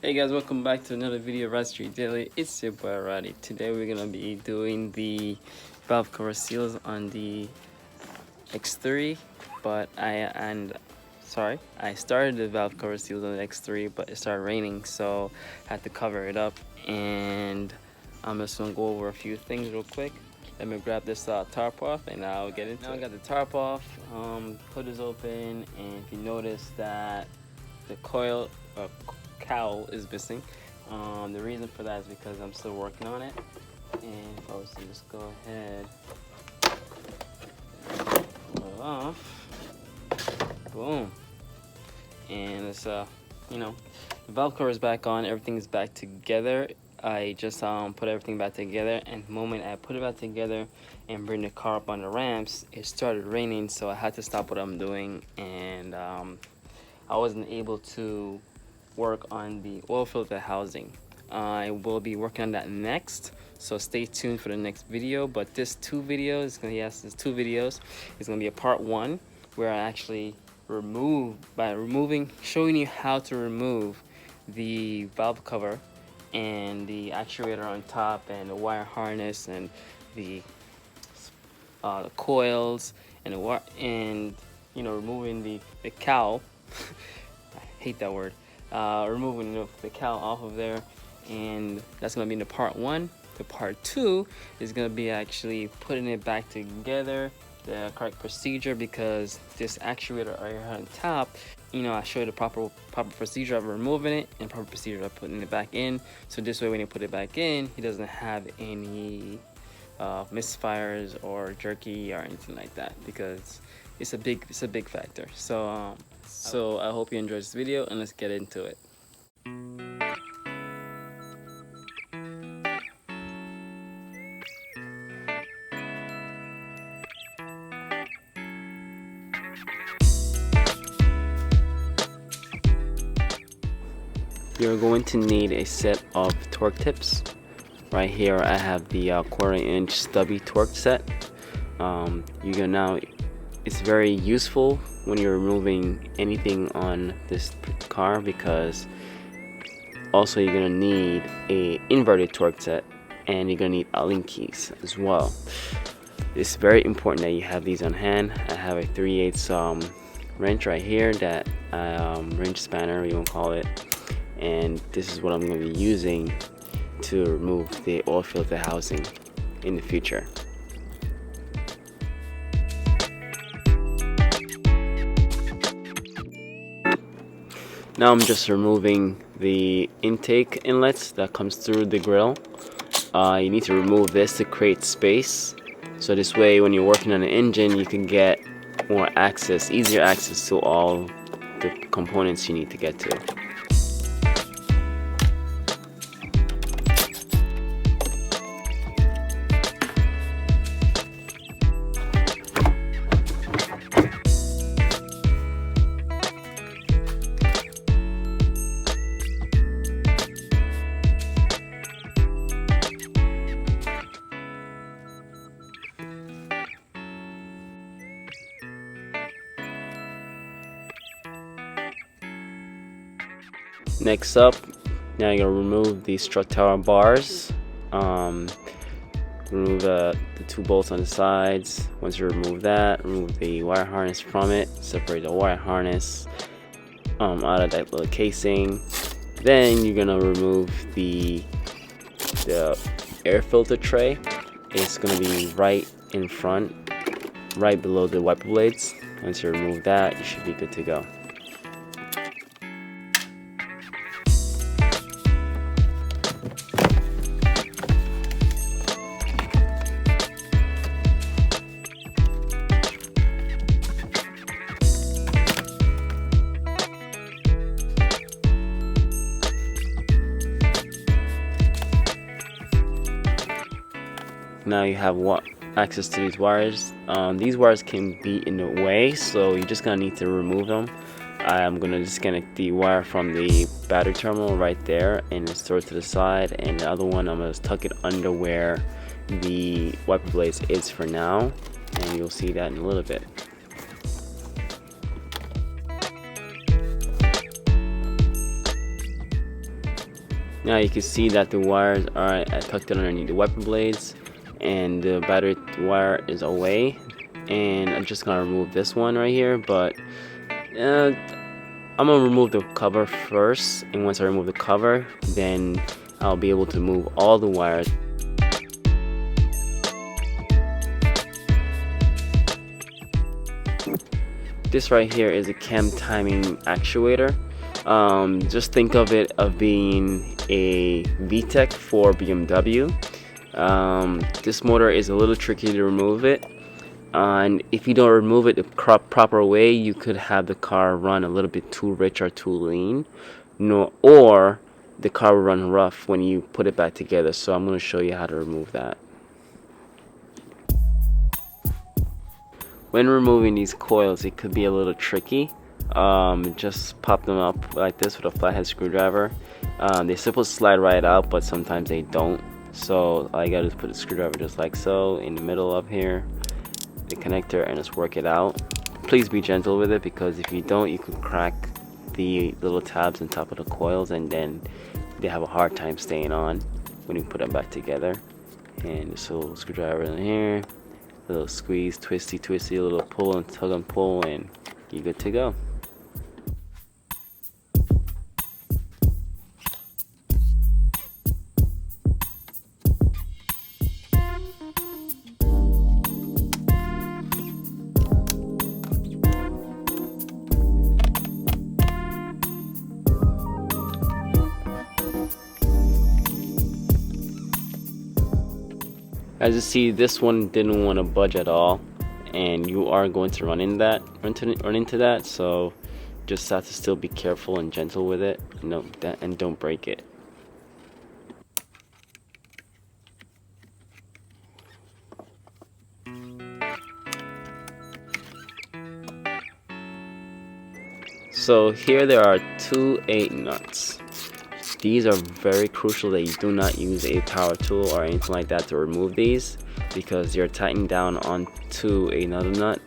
Hey guys, welcome back to another video of Rad Street Daily. It's your boy Roddy. Today we're gonna be doing the valve cover seals on the X3, but I started the valve cover seals on the X3, but it started raining, so I had to cover it up. And I'm just gonna go over a few things real quick. Let me grab this tarp off, and I'll get into it. Now I got the tarp off. Hood is open, and if you notice that the coil cowl is missing. The reason for that is because I'm still working on it, and if I was to just go ahead, pull it off, boom, and it's the valve cover is back on, everything is back together. I just put everything back together, and the moment I put it back together and bring the car up on the ramps, it started raining, so I had to stop what I'm doing, and I wasn't able to work on the oil filter housing. I will be working on that next, so stay tuned for the next video. But this two videos, it's gonna be a part one where I actually showing you how to remove the valve cover and the actuator on top, and the wire harness, and the coils, and removing the cowl. I hate that word. Removing the cowl off of there, and that's gonna be in the part one. The part two is gonna be actually putting it back together, the correct procedure, because this actuator right here on top, I show you the proper procedure of removing it and proper procedure of putting it back in. So this way, when you put it back in, he doesn't have any misfires or jerky or anything like that, because it's a big factor. So I hope you enjoyed this video, and let's get into it. You're going to need a set of torque tips. Right here I have the 1/4 inch stubby torque set. It's very useful when you're removing anything on this car, because also you're gonna need a inverted torque set, and you're gonna need Allen keys as well. It's very important that you have these on hand. I have a 3/8 wrench right here, that wrench spanner you want to call it, and this is what I'm going to be using to remove the oil filter housing in the future. Now I'm just removing the intake inlets that comes through the grill. You need to remove this to create space, so this way when you're working on an engine, you can get easier access to all the components you need to get to. Next up, now you're gonna remove the strut tower bars. Remove the 2 bolts on the sides. Once you remove that, remove the wire harness from it. Separate the wire harness out of that little casing. Then you're gonna remove the air filter tray. It's gonna be right in front, right below the wiper blades. Once you remove that, you should be good to go. Now you have access to these wires. These wires can be in the way, so you're just gonna need to remove them. I'm gonna disconnect the wire from the battery terminal right there and store it to the side, and the other one I'm gonna tuck it under where the wiper blades is for now, and you'll see that in a little bit. Now you can see that the wires are tucked in underneath the wiper blades, and the battery wire is away. And I'm just gonna remove this one right here, but I'm gonna remove the cover first, and once I remove the cover, then I'll be able to move all the wires. This right here is a cam timing actuator. Just think of it of being a VTEC for BMW. This motor is a little tricky to remove it, and if you don't remove it the proper way, you could have the car run a little bit too rich or too lean, or the car will run rough when you put it back together. So I'm going to show you how to remove that. When removing these coils, it could be a little tricky. Just pop them up like this with a flathead screwdriver. They're supposed to slide right out, but sometimes they don't. So all you gotta do is put a screwdriver just like so in the middle up here, the connector, and just work it out. Please be gentle with it, because if you don't, you could crack the little tabs on top of the coils, and then they have a hard time staying on when you put them back together. And just a little screwdriver in here, a little squeeze, twisty, a little pull and tug and pull, and you're good to go. As you see, this one didn't want to budge at all, and you are going to run into that. So just have to still be careful and gentle with it, and don't break it. So here there are 2 8 nuts. These are very crucial that you do not use a power tool or anything like that to remove these, because you're tightened down onto another nut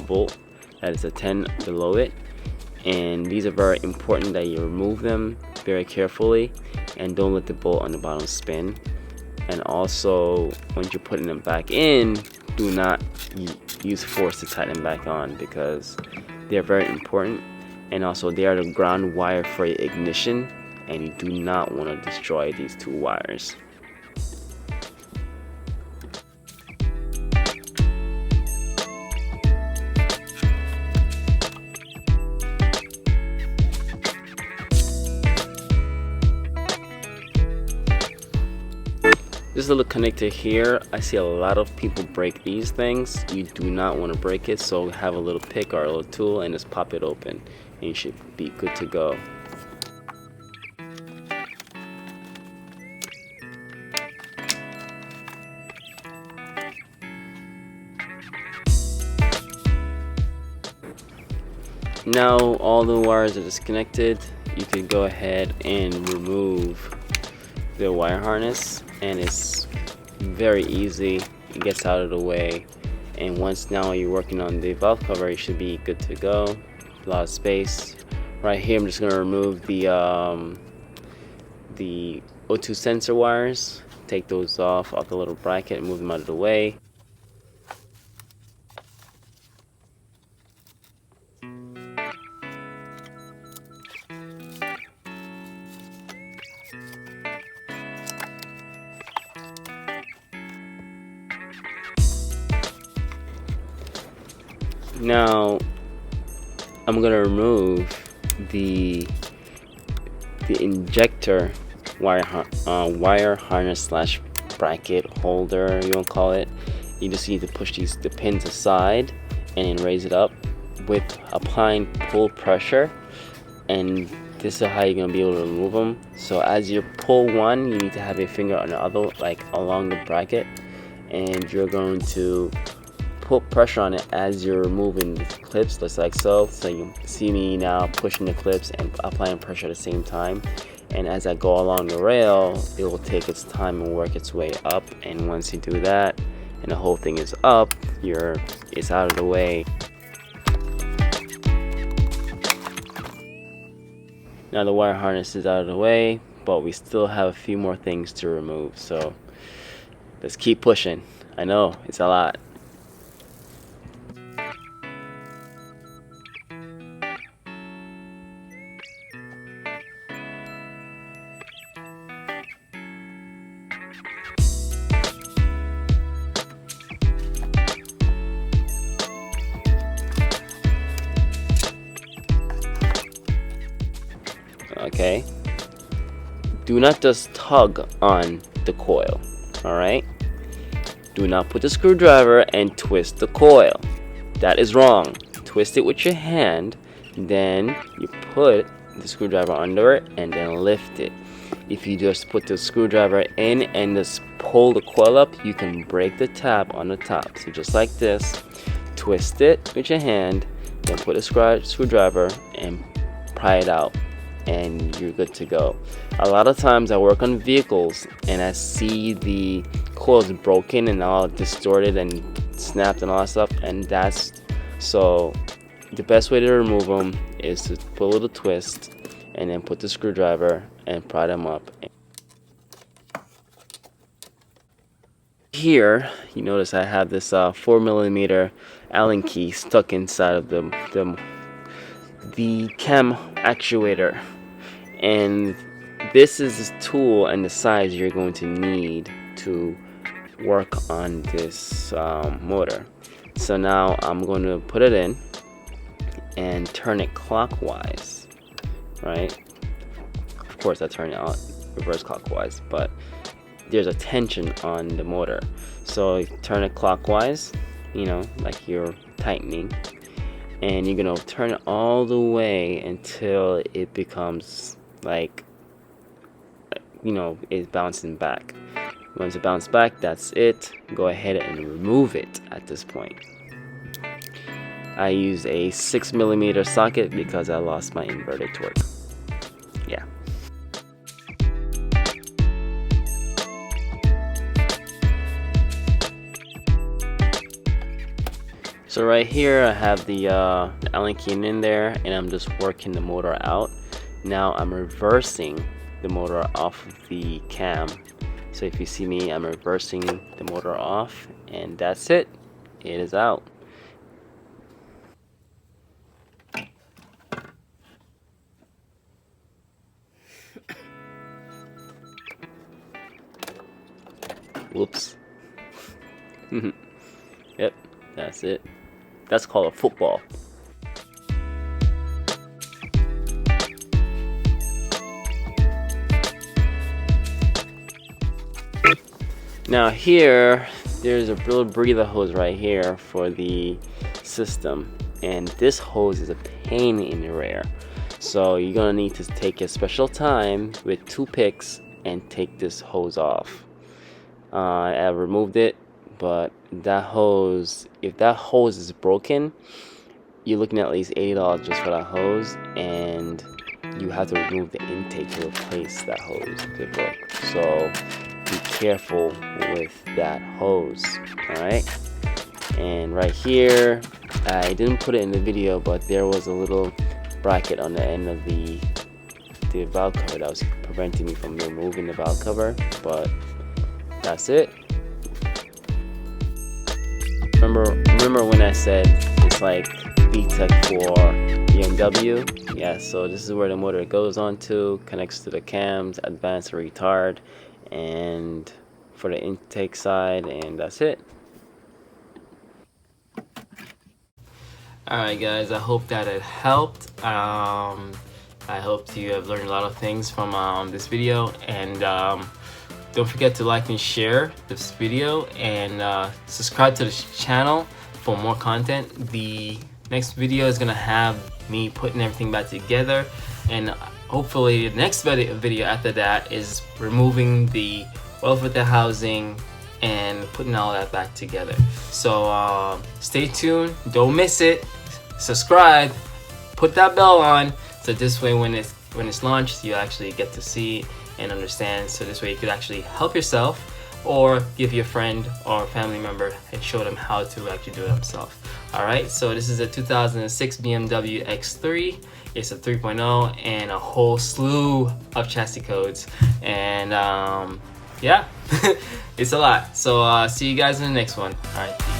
bolt that is a 10 below it, and these are very important that you remove them very carefully and don't let the bolt on the bottom spin. And also, once you're putting them back in, do not use force to tighten them back on, because they're very important, and also they are the ground wire for your ignition, and you do not want to destroy these 2 wires. This little connector here, I see a lot of people break these things. You do not want to break it, so have a little pick or a little tool and just pop it open, and you should be good to go. Now all the wires are disconnected, you can go ahead and remove the wire harness, and it's very easy. It gets out of the way, and once now you're working on the valve cover, you should be good to go. A lot of space. Right here I'm just going to remove the O2 sensor wires, take those off the little bracket and move them out of the way. Now I'm gonna remove the injector wire harness slash bracket holder, you won't call it. You just need to push the pins aside and raise it up with applying pull pressure, and this is how you're gonna be able to remove them. So as you pull one, you need to have a finger on the other, like along the bracket, and you're going to put pressure on it as you're removing the clips, just like so. So you see me now pushing the clips and applying pressure at the same time, and as I go along the rail, it will take its time and work its way up, and once you do that and the whole thing is up, it's out of the way. Now the wire harness is out of the way. but we still have a few more things to remove, so let's keep pushing. I know it's a lot. Okay, do not just tug on the coil. All right, do not put the screwdriver and twist the coil. That is wrong. Twist it with your hand, then you put the screwdriver under it and then lift it. If you just put the screwdriver in and just pull the coil up, you can break the tab on the top. So just like this, twist it with your hand, then put a screwdriver and pry it out, and you're good to go. A lot of times I work on vehicles and I see the coils broken and all distorted and snapped and all that stuff, and so the best way to remove them is to put a little twist and then put the screwdriver and pry them up. Here you notice I have this 4mm Allen key stuck inside of the cam actuator, and this is the tool and the size you're going to need to work on this motor. So now I'm going to put it in and turn it clockwise, right? Of course I turn it out reverse clockwise, but there's a tension on the motor, so you turn it clockwise, you know, like you're tightening, and you're gonna turn it all the way until it becomes like, you know, it's bouncing back. Once it bounces back, that's it. Go ahead and remove it at this point. I use a 6mm socket because I lost my inverted torque. Yeah. So right here I have the Allen key in there, and I'm just working the motor out. Now I'm reversing the motor off of the cam. So if you see me, I'm reversing the motor off, and that's it. It is out. Whoops. Yep, that's it. That's called a football. Now here, there's a little breather hose right here for the system, and this hose is a pain in the rear. So you're gonna need to take a special time with 2 picks and take this hose off. I removed it, but that hose, if that hose is broken, you're looking at least $80 just for that hose, and you have to remove the intake to replace that hose if it broke. So be careful with that hose. Alright, and right here, I didn't put it in the video, but there was a little bracket on the end of the valve cover that was preventing me from removing the valve cover, but that's it. Remember when I said it's like VTEC for BMW? Yeah, so this is where the motor goes on to, connects to the cams, advance retard, and for the intake side, and that's it. Alright guys, I hope that it helped. I hope you have learned a lot of things from this video, and don't forget to like and share this video, and subscribe to this channel for more content. The next video is gonna have me putting everything back together, and hopefully the next video after that is removing the oil filter housing and putting all that back together. So stay tuned, don't miss it, subscribe, put that bell on, so this way when it's launched you actually get to see and understand, so this way you could actually help yourself or give your friend or family member and show them how to actually do it themselves. Alright, so this is a 2006 BMW X3, it's a 3.0 and a whole slew of chassis codes, and yeah, it's a lot. So see you guys in the next one. All right.